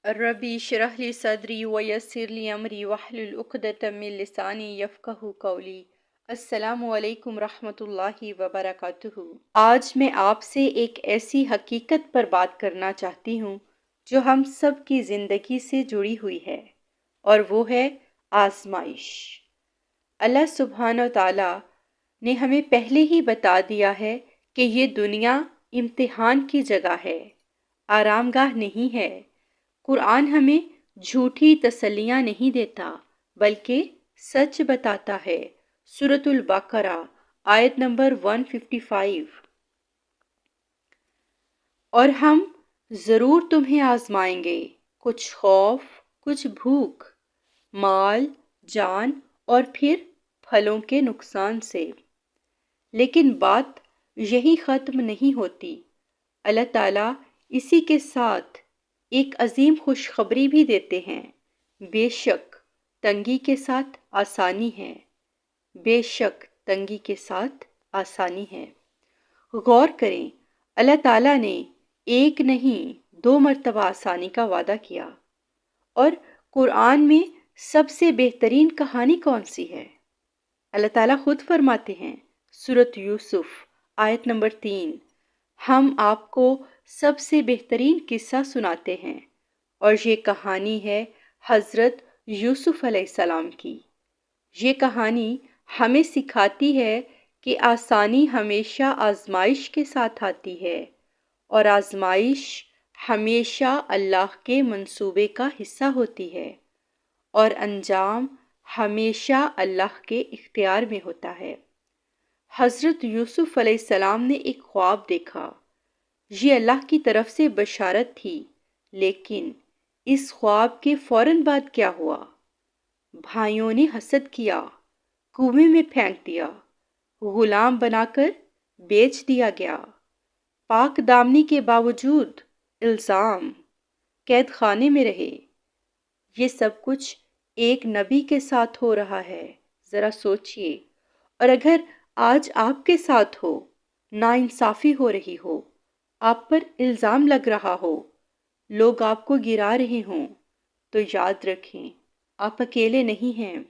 रबी शरह ली सदरी वयस्सिर ली अमरी वहलुल उक़दतम मिन लिसानी यफ़क़हू क़ौली। अस्सलामु अलैकुम रहमतुल्लाहि व बरकातुहू। आज मैं आपसे एक ऐसी हकीकत पर बात करना चाहती हूँ जो हम सब की ज़िंदगी से जुड़ी हुई है, और वो है आज़माइश। अल्लाह सुब्हान व तआला ने हमें पहले ही बता दिया है कि ये दुनिया इम्तिहान की जगह है, आरामगाह नहीं है। कुरान हमें झूठी तसल्लियाँ नहीं देता बल्कि सच बताता है। सूरतुल बकरा आयत नंबर 155। और हम ज़रूर तुम्हें आजमाएंगे, कुछ खौफ, कुछ भूख, माल, जान और फिर फलों के नुकसान से। लेकिन बात यही ख़त्म नहीं होती। अल्लाह ताला इसी के साथ एक अजीम खुशखबरी भी देते हैं। बेशक तंगी के साथ आसानी है, बेशक तंगी के साथ आसानी है। गौर करें, अल्लाह ताला ने एक नहीं 2 मरतबा आसानी का वादा किया। और कुरान में सबसे बेहतरीन कहानी कौन सी है? अल्लाह ताला खुद फरमाते हैं, सूरत यूसुफ आयत नंबर 3, हम आपको सबसे बेहतरीन किस्सा सुनाते हैं, और ये कहानी है हज़रत यूसुफ अलैहिस्सलाम की। ये कहानी हमें सिखाती है कि आसानी हमेशा आजमाइश के साथ आती है, और आजमाइश हमेशा अल्लाह के मंसूबे का हिस्सा होती है, और अंजाम हमेशा अल्लाह के इख्तियार में होता है। हज़रत यूसुफ अलैहिस्सलाम ने एक ख्वाब देखा। ये अल्लाह की तरफ से बशारत थी, लेकिन इस ख्वाब के फौरन बाद क्या हुआ? भाइयों ने हसद किया, कुएं में फेंक दिया, गुलाम बनाकर बेच दिया गया। पाक दामनी के बावजूद इल्ज़ाम, कैद खाने में रहे। ये सब कुछ एक नबी के साथ हो रहा है। ज़रा सोचिए, और अगर आज आपके साथ हो, नाइंसाफ़ी हो रही हो, आप पर इल्ज़ाम लग रहा हो, लोग आपको गिरा रहे हों, तो याद रखें, आप अकेले नहीं हैं।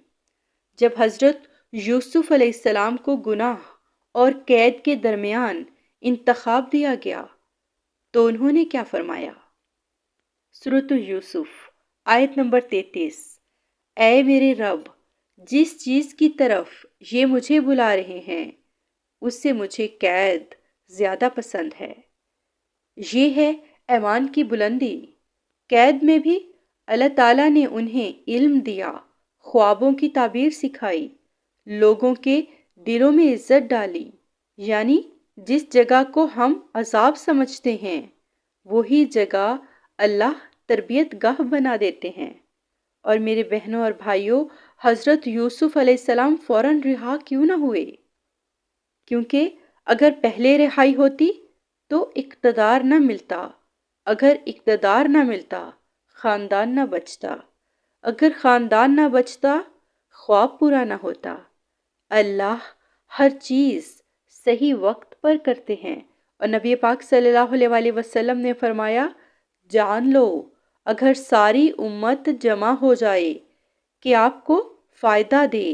जब हज़रत यूसुफ अलैहिस्सलाम को गुनाह और कैद के दरमियान इंतखाब दिया गया, तो उन्होंने क्या फरमाया? सूरत यूसुफ आयत नंबर 33, ऐ मेरे रब, जिस चीज़ की तरफ ये मुझे बुला रहे हैं, उससे मुझे कैद ज़्यादा पसंद है। ये है ऐवान की बुलंदी। कैद में भी अल्लाह ताला ने उन्हें इल्म दिया, ख्वाबों की ताबीर सिखाई, लोगों के दिलों में इज्जत डाली। यानी जिस जगह को हम अजाब समझते हैं, वही जगह अल्लाह तरबियत गाह बना देते हैं। और मेरे बहनों और भाइयों, हज़रत यूसुफ अलैहिस्सलाम फ़ौरन रिहा क्यों ना हुए? क्योंकि अगर पहले रिहाई होती तो इक़्तिदार न मिलता, अगर इक़्तिदार न मिलता, ख़ानदान न बचता, अगर ख़ानदान न बचता, ख्वाब पूरा न होता। अल्लाह हर चीज़ सही वक्त पर करते हैं, और नबी पाक सल्लल्लाहु अलैहि वसल्लम ने फरमाया, जान लो, अगर सारी उम्मत जमा हो जाए कि आपको फ़ायदा दे,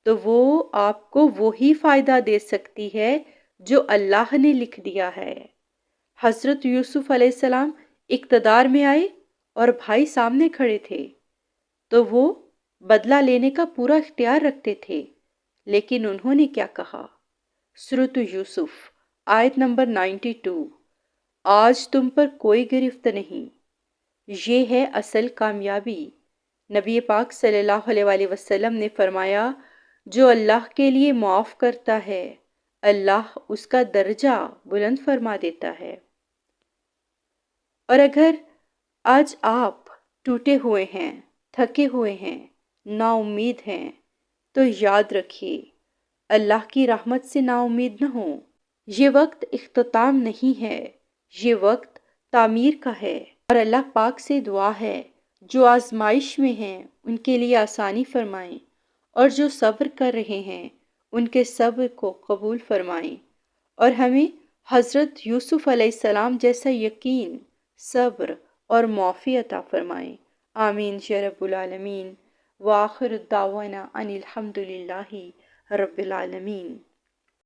तो वो आपको वही फ़ायदा दे सकती है जो अल्लाह ने लिख दिया है। हज़रत यूसुफ अलैहिस्सलाम इक़्तिदार में आए और भाई सामने खड़े थे, तो वो बदला लेने का पूरा इख्तियार रखते थे। लेकिन उन्होंने क्या कहा? सूरत यूसुफ आयत नंबर 92, आज तुम पर कोई गिरफ्त नहीं। ये है असल कामयाबी। नबी पाक सल्लल्लाहु अलैहि वसल्लम ने फरमाया, जो अल्लाह के लिए माफ़ करता है, अल्लाह उसका दर्जा बुलंद फरमा देता है। और अगर आज आप टूटे हुए हैं, थके हुए हैं, नाउम्मीद हैं, तो याद रखिए, अल्लाह की रहमत से नाउम्मीद न हो। ये वक्त इख्तिताम नहीं है, ये वक्त तामीर का है। और अल्लाह पाक से दुआ है, जो आजमाइश में हैं उनके लिए आसानी फरमाएं, और जो सब्र कर रहे हैं उनके सब्र को कबूल फरमाएं, और हमें हज़रत यूसुफ अलैहिस्सलाम जैसा यकीन, सब्र اور معافی عطا فرمائیں۔ آمین یا رب العالمین۔ وآخر الدعوانا ان الحمد للہ رب العالمین۔